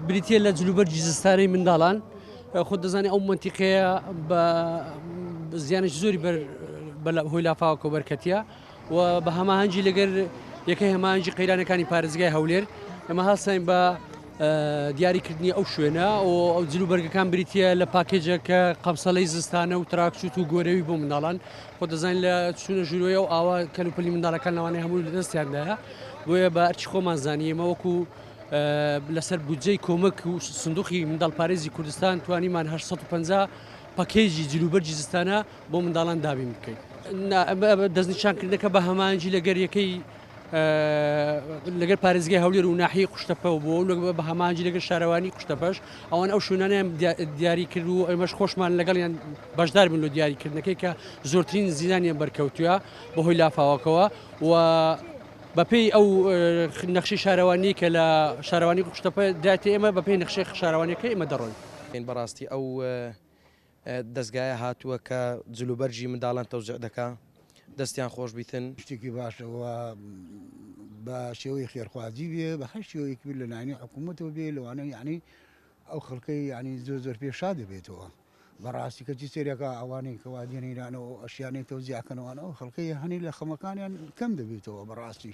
بریتە لە جلوبەرجی زستانەی منداڵان خۆ دەزانێت ئەو منتیقەیە بە زیانش زۆری هۆی لافاوەکە بەرکەتیە و بە هەماهەنگی لەگەر یەکەی هەماهەنگی قەیرانەکانی پارێزگای هەولێر ئەمە هەڵساین بە دیاریکردنی ئەو شوێنە و ئەو جلوبەرگەکان بریتە لە پاکێجەکە قەمسەڵەی زستانە و تراکسوت و گۆرەوی بۆ منداڵان خۆ دەزانین لە چونە ژوورۆیە و ئاوا کەلوپەلی منداڵەکان لەوانەیە هەموو لە دەستیاندایە بۆیە بە ئەرچی خۆمان زانیەمە وەکو لەسەر بودجەی کۆمەک و سندوقی منداڵ پارێزی کوردستان توانیمان 850 پاکێجی جلوبەرجی زستانە بۆ منداڵان دابین بکەین دەستنیشانکردنەکە بە هەمانجی لەگەر یەکەی لەگەر پارێزگای هەولێر و ناحیەی قوشتەپە و بۆ بە هەمانجی لەگەر شارەوانی قوشتەپەش ئەوان ئەو شوێنانیان دیاری کرد و ئەمەش خۆشمان لەگەڵیان بەشدار بن لە دیاریکردنەکەی کە زۆرترین زیانیان بەرکەوتووە بەهۆی لافاوەکەوە و بەپێی ئەو نەخشی شارەوانی کە لە شارەوانی قوشتەپە داتی ئێمە بەپێی نەخشەی شارەوانیەکە ئێمە دەڕۆین بەڕاستی ئەو دەستگایە هاتووە کە جلوبەرجی منداڵان تەوزیع دەکا دەستیان خۆش بیتن شتێکی باشەوە بە شێوەی خێرخوازی بێ بە هەر شێوەیەکی بێت لە لایەنی حکوومەتەوە بێ لەوانە یعنی ئەو خەڵکەی ینی زۆر پێشا دەبێتەوە بەڕاستی کەچی سێرەکە ئەوانەی کەوا دێنەیرانەوە ئەشیانەی تەوزیعکەنەوەوانەوە خەڵکەی هەنی لە خەمەکانیان کەم دەبێتەوە بەڕاستی